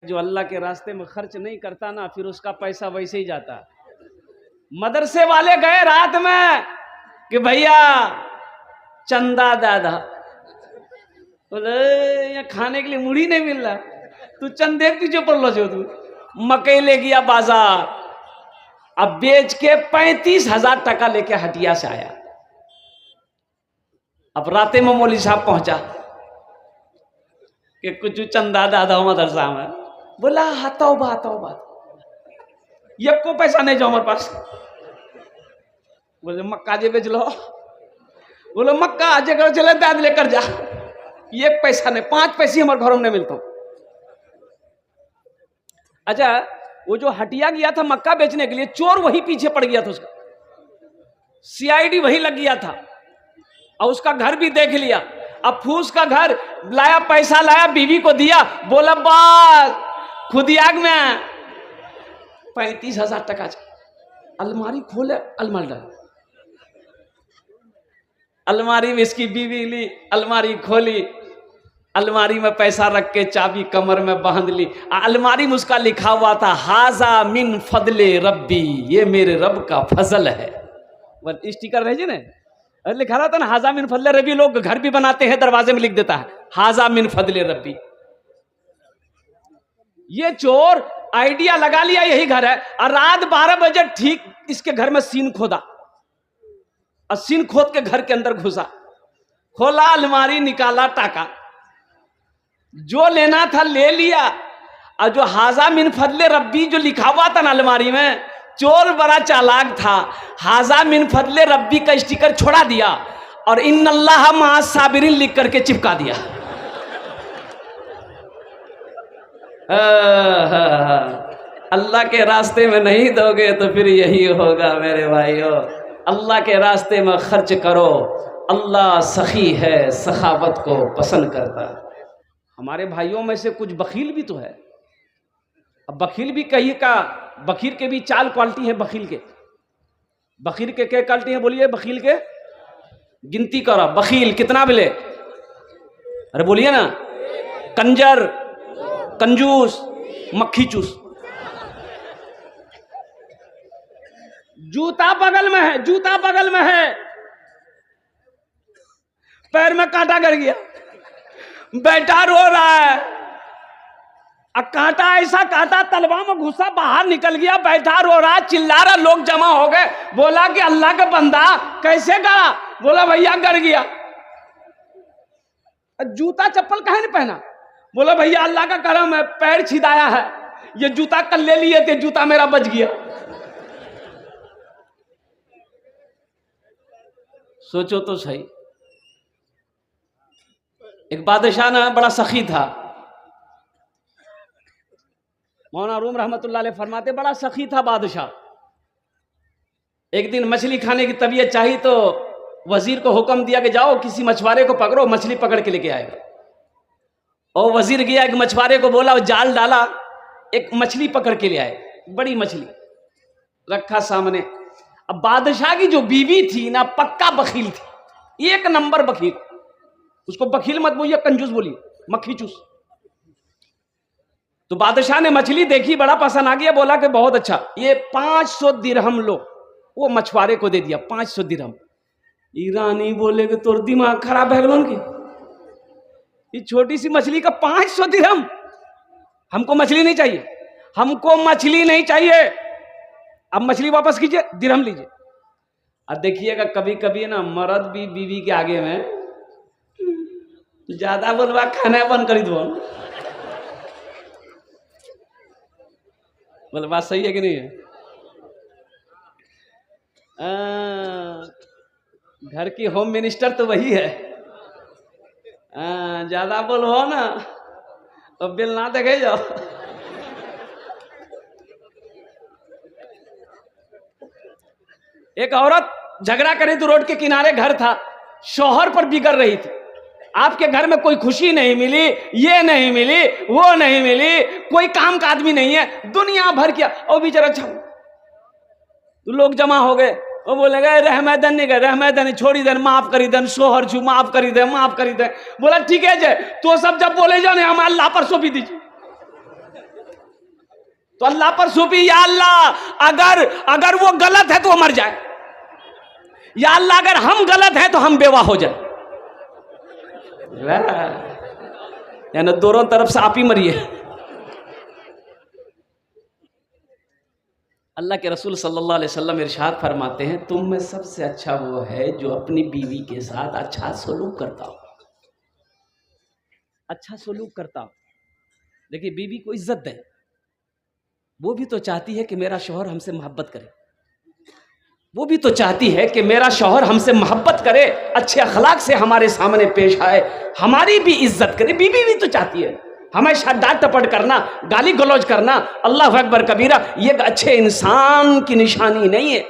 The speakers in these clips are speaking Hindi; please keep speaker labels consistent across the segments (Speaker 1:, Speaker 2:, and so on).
Speaker 1: जो अल्लाह के रास्ते में खर्च नहीं करता ना, फिर उसका पैसा वैसे ही जाता। मदरसे वाले गए रात में कि भैया चंदा दादा, बोले यहाँ खाने के लिए मुड़ी नहीं मिल रहा, तू चंदे पीछे पड़ लो जो तू। मकई ले गया बाजार, अब बेच के 35,000 टका लेके हटिया से आया। अब राते में मौली साहब पहुंचा कि कुछ चंदा दादा मदरसा में। बोला हाँ तौबा तौबा, ये को पैसा नहीं जाओ हमारे पास। बोले मक्का जे बेच लो। बोलो मक्का आज कर चले दाद लेकर जा, एक पैसा नहीं, 5 पैसे हमारे घरों में नहीं मिलता। अच्छा, वो जो हटिया गया था मक्का बेचने के लिए, चोर वही पीछे पड़ गया था, उसका सीआईडी वही लग गया था और उसका घर भी देख लिया। अब फूस का घर लाया, पैसा लाया, बीवी को दिया, बोला बस खुद आग में 35,000 टका। अलमारी खोले, अलमारी डाल, अलमारी में इसकी बीवी ली, अलमारी खोली, अलमारी में पैसा रख के चाबी कमर में बांध ली। अलमारी में उसका लिखा हुआ था हाजा मिन फदले रब्बी, ये मेरे रब का फजल है। स्टिकर भेजे ना, लिखा रहा था ना हाजा मिन फदले रब्बी। लोग घर भी बनाते हैं, दरवाजे में लिख देता है हाजा मिन फदले रब्बी। ये चोर आइडिया लगा लिया यही घर है, और रात 12 बजे ठीक इसके घर में सीन खोदा, और सीन खोद के घर के अंदर घुसा, खोला अलमारी, निकाला टाका, जो लेना था ले लिया। और जो हाजा मिन फदले रब्बी जो लिखा हुआ था ना अलमारी में, चोर बड़ा चालाक था, हाजा मिन फदले रब्बी का स्टिकर छोड़ा दिया और इन्नल्लाह मअ साबिरीन लिख करके चिपका दिया। अल्लाह के रास्ते में नहीं दोगे तो फिर यही होगा मेरे भाइयों। अल्लाह के रास्ते में खर्च करो, अल्लाह सखी है, सखावत को पसंद करता है। हमारे भाइयों में से कुछ बखील भी तो है। अब बखील भी कहिए का, बखील के भी 4 क्वालिटी है। बखील के क्या क्वालिटी है बोलिए? बखील के गिनती करो, बखील कितना मिले? अरे बोलिए ना, कंजर, कंजूस, मक्खी चूस। जूता बगल में है, जूता बगल में है, पैर में कांटा गड़ गया, बेटा रो रहा है, कांटा ऐसा कांटा तलवा में घुसा, बाहर निकल गया, बैठा रो रहा, चिल्ला रहा, लोग जमा हो गए। बोला कि अल्लाह का बंदा कैसे गड़ा? बोला भैया गड़ गया। जूता चप्पल काहे नहीं पहना? बोला भैया अल्लाह का करम है, पैर छिदाया है, ये जूता कल ले लिए थे, जूता मेरा बच गया। सोचो तो सही। एक बादशाह ना बड़ा सखी था, मौलाना रूम रहमतुल्लाह अलैह फरमाते बड़ा सखी था बादशाह। एक दिन मछली खाने की तबीयत चाहिए तो वजीर को हुक्म दिया कि जाओ किसी मछुआरे को पकड़ो, मछली पकड़ के लेके आएगा। और वजीर गया, एक मछुआरे को बोला, जाल डाला, एक मछली पकड़ के ले आए, बड़ी मछली रखा सामने। अब बादशाह की जो बीवी थी ना, पक्का बखील थी, 1 नंबर बखील। उसको बखील मत बोलिए, कंजूस बोलिए, मक्खी चूस। तो बादशाह ने मछली देखी, बड़ा पसंद आ गया, बोला कि बहुत अच्छा, ये 500 दिरहम लो। वो मछुआरे को दे दिया 500 दिरहम। ईरानी बोले कि तोर दिमाग खराब है लोन की, ये छोटी सी मछली का 500 दिरहम? हमको मछली नहीं चाहिए, हमको मछली नहीं चाहिए। अब मछली वापस कीजिए, दिरहम लीजिए। अब देखिएगा कभी कभी ना मर्द भी बीवी के आगे में ज्यादा बोलवा, खाना बंद करी दो। बोले बात सही है कि नहीं है? घर की होम मिनिस्टर तो वही है। ज्यादा बोलो ना तो बिल ना देखे जाओ। एक औरत झगड़ा करी तो रोड के किनारे घर था, शौहर पर बिगड़ रही थी। आपके घर में कोई खुशी नहीं मिली, ये नहीं मिली, वो नहीं मिली, कोई काम का आदमी नहीं है, दुनिया भर किया। और बेचारा तो लोग जमा हो गए, वो बोले गए रहमैदन नहीं गए, रहमैदन छोड़ी देन, माफ करी देन, शोहर छू माफ करी दे, माफ करी दे। बोला ठीक है जे तो सब जब बोले जाओ ना हम अल्लाह पर सौंपी दीजिए। तो अल्लाह पर सूफी, या अल्लाह अगर वो गलत है तो वो मर जाए, या अल्लाह अगर हम गलत हैं तो हम बेवा हो जाए। यानी दोनों तरफ से आप ही मरिए। अल्लाह के रसूल सल्लल्लाहु अलैहि वसल्लम इरशाद फरमाते हैं, तुम में सबसे अच्छा वो है जो अपनी बीवी के साथ अच्छा सलूक करता हो, अच्छा सलूक करता हो। देखिए, बीवी को इज्जत दें, वो भी तो चाहती है कि मेरा शौहर हमसे मोहब्बत करे, वो भी तो चाहती है कि मेरा शौहर हमसे मोहब्बत करे, अच्छे अखलाक से हमारे सामने पेश आए, हमारी भी इज्जत करे। बीवी भी तो चाहती है। हमेशा डांट टपट करना, गाली गलौज करना, अल्लाह अकबर कबीरा, ये अच्छे इंसान की निशानी नहीं है।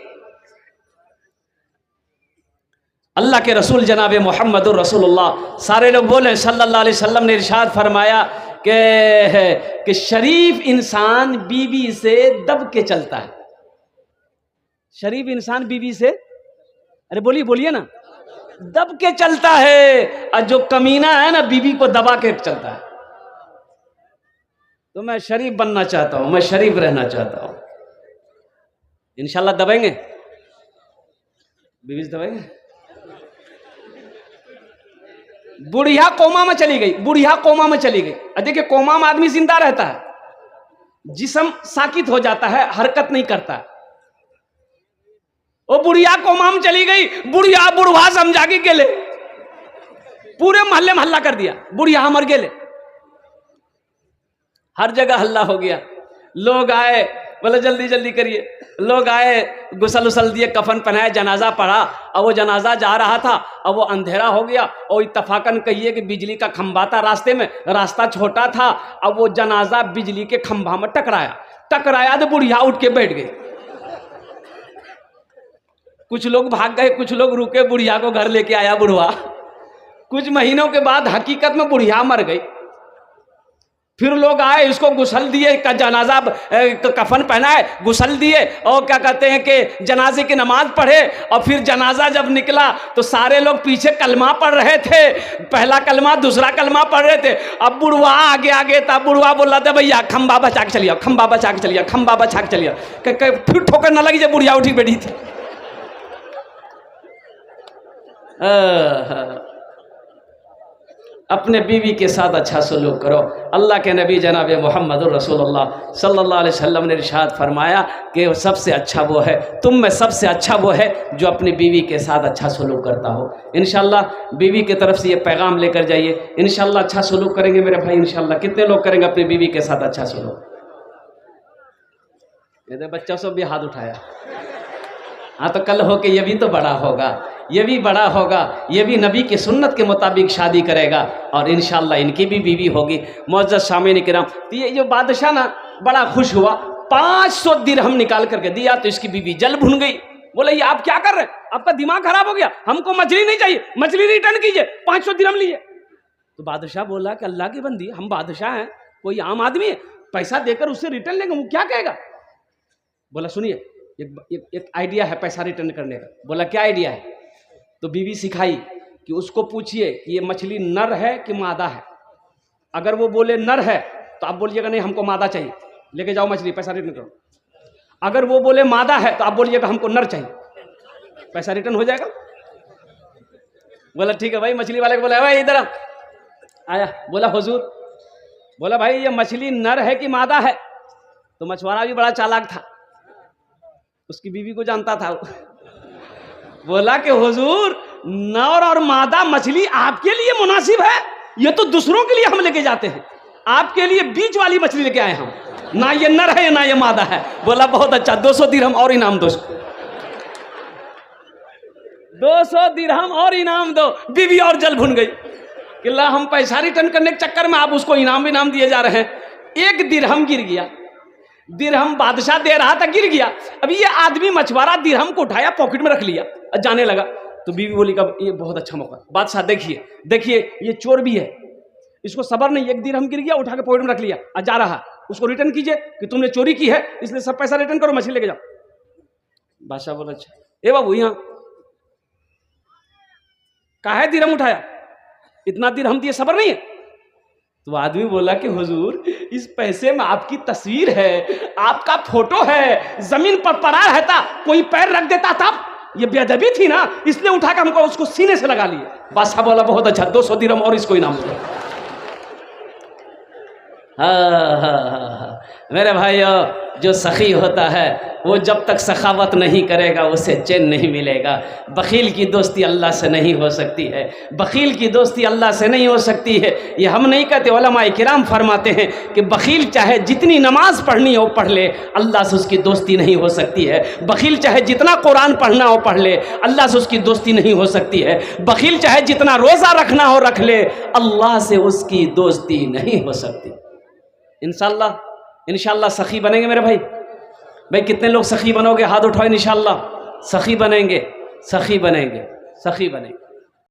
Speaker 1: अल्लाह के रसूल जनाब मोहम्मदुर रसूलुल्लाह, सारे लोग बोले, सल्लल्लाहु अलैहि वसल्लम ने इरशाद फरमाया कि शरीफ इंसान बीवी से दब के चलता है। शरीफ इंसान बीवी से, अरे बोलिए ना, दब के चलता है, और जो कमीना है ना बीवी को दबा के चलता है। तो मैं शरीफ बनना चाहता हूं, मैं शरीफ रहना चाहता हूं। इंशाल्लाह दबेंगे, बीवी से दबेंगे। बुढ़िया कोमा में चली गई, बुढ़िया कोमा में चली गई। देखिए, कोमा में आदमी जिंदा रहता है, जिस्म साकित हो जाता है, हरकत नहीं करता। वो बुढ़िया कोमा में चली गई, बुढ़िया बुढ़वा समझा के गेले, पूरे मोहल्ले में हल्ला कर दिया, बुढ़िया मर गेले। हर जगह हल्ला हो गया। लोग आए, बोले जल्दी जल्दी करिए। लोग आए, गुसल उसल दिए, कफन पहनाए, जनाजा पढ़ा। अब वो जनाजा जा रहा था, अब वो अंधेरा हो गया, और इत्तफाकन कहिए कि बिजली का खंभा था रास्ते में, रास्ता छोटा था। अब वो जनाजा बिजली के खंभा में टकराया तो बुढ़िया उठ के बैठ गई। कुछ लोग भाग गए, कुछ लोग रुके, बुढ़िया को घर लेके आया बुढ़वा। कुछ महीनों के बाद हकीकत में बुढ़िया मर गई। फिर लोग आए, इसको गुसल दिए, का जनाजा कफन पहनाए, गुसल दिए, और क्या कहते हैं कि जनाजे की नमाज पढ़े। और फिर जनाजा जब निकला तो सारे लोग पीछे कलमा पढ़ रहे थे, पहला कलमा दूसरा कलमा पढ़ रहे थे। अब बुढ़वा आगे था, बुढ़वा बोल रहा था, भैया खंबा बचा के चलिए, खंबा बचा के चलिए, खंबा बचा के चलिए। फिर ठोकर न लगी जब बुढ़िया उठी बैठी थी। अपने बीवी के साथ अच्छा सलूक करो। अल्लाह के नबी जनाब मोहम्मदुर रसूलुल्लाह सल्लल्लाहु अलैहि वसल्लम ने इरशाद फरमाया कि सबसे अच्छा वो है, तुम में सबसे अच्छा वो है जो अपनी बीवी के साथ अच्छा सलूक करता हो। इंशाल्लाह बीवी की तरफ से ये पैगाम लेकर जाइए। इंशाल्लाह अच्छा सलूक करेंगे मेरे भाई, इंशाल्लाह। कितने लोग करेंगे अपनी बीवी के साथ अच्छा सलूक? ये बच्चा सब भी हाथ उठाया। हाँ, तो कल हो के ये भी तो बड़ा होगा, ये भी बड़ा होगा, ये भी नबी की सुन्नत के मुताबिक शादी करेगा, और इंशाल्लाह इनकी भी बीवी होगी। मुअज़्ज़ज़ सामीन किराम, तो ये जो बादशाह ना बड़ा खुश हुआ, 500 दिरहम निकाल करके दिया, तो इसकी बीवी जल भुन गई। बोले, ये आप क्या कर रहे हैं? आपका दिमाग खराब हो गया, हमको मछली नहीं चाहिए, मछली रिटर्न कीजिए, 500 दिरहम लीजिए। तो बादशाह बोला कि अल्लाह की बंदी, हम बादशाह हैं, कोई आम आदमी है, पैसा देकर उससे रिटर्न लेंगे, वो क्या कहेगा? बोला, सुनिए, एक आइडिया है पैसा रिटर्न करने का। बोला, क्या आइडिया है? तो बीवी सिखाई कि उसको पूछिए कि ये मछली नर है कि मादा है। अगर वो बोले नर है तो आप बोलिएगा नहीं, हमको मादा चाहिए, लेके जाओ मछली, पैसा रिटर्न करो। अगर वो बोले मादा है तो आप बोलिएगा हमको नर चाहिए, पैसा रिटर्न हो जाएगा। बोला, ठीक है भाई। मछली वाले को बोला, भाई इधर आया। बोला, हुजूर। बोला, भाई ये मछली नर है कि मादा है? तो मछुआरा भी बड़ा चालाक था, उसकी बीवी को जानता था। बोला कि हुजूर, नर और मादा मछली आपके लिए मुनासिब है, ये तो दूसरों के लिए हम लेके जाते हैं, आपके लिए बीच वाली मछली लेके आए हम, ना ये नर है ना ये मादा है। बोला, बहुत अच्छा, 200 दिरहम और इनाम दो, 200 दिरहम और इनाम दो। बीवी और जल भुन गई कि ला, हम पैसा रिटर्न करने के चक्कर में आप उसको इनाम दिए जा रहे हैं। 1 दिरहम गिर गया, दिरहम बादशाह दे रहा था, गिर गया। अभी ये आदमी मछुआरा दिरहम को उठाया, पॉकेट में रख लिया और जाने लगा। तो बीवी बोली कि ये बहुत अच्छा मौका, बादशाह देखिए ये चोर भी है, इसको सबर नहीं, 1 दिरहम गिर गया, उठा के पॉकेट में रख लिया और जा रहा, उसको रिटर्न कीजिए कि तुमने चोरी की है, इसलिए सब पैसा रिटर्न करो, मछली लेके जाओ। बादशाह बोला, अच्छा। ए बाबू, यहाँ काहे दिरहम उठाया? इतना दिरहम दिए, सबर नहीं है? तो आदमी बोला कि हुजूर,
Speaker 2: इस पैसे में आपकी तस्वीर है, आपका फोटो है, जमीन पर पड़ा रहता कोई पैर रख देता तब। ये बेअदबी थी ना, इसलिए उठा के हमको उसको सीने से लगा लिया।
Speaker 1: बादशाह बोला बहुत अच्छा, 200 दिरहम और इसको इनाम दो। हाँ, मेरे भाइयों, जो सखी होता है वो जब तक सखावत नहीं करेगा उसे चैन नहीं मिलेगा। बखील की दोस्ती अल्लाह से नहीं हो सकती है, बखील की दोस्ती अल्लाह से नहीं हो सकती है। ये हम नहीं कहते, उलमाए किराम फरमाते हैं कि बखील चाहे जितनी नमाज पढ़नी हो पढ़ ले, अल्लाह से उसकी दोस्ती नहीं हो सकती है। बखील चाहे जितना कुरान पढ़ना हो पढ़ ले, अल्लाह से उसकी दोस्ती नहीं हो सकती है। बखील चाहे जितना रोज़ा रखना हो रख ले, अल्लाह से उसकी दोस्ती नहीं हो सकती। इंशाअल्लाह सखी बनेंगे मेरे भाई। भाई कितने लोग सखी बनोगे? हाथ उठाओ। इंशाअल्लाह सखी बनेंगे, सखी बनेंगे, सखी बनेंगे।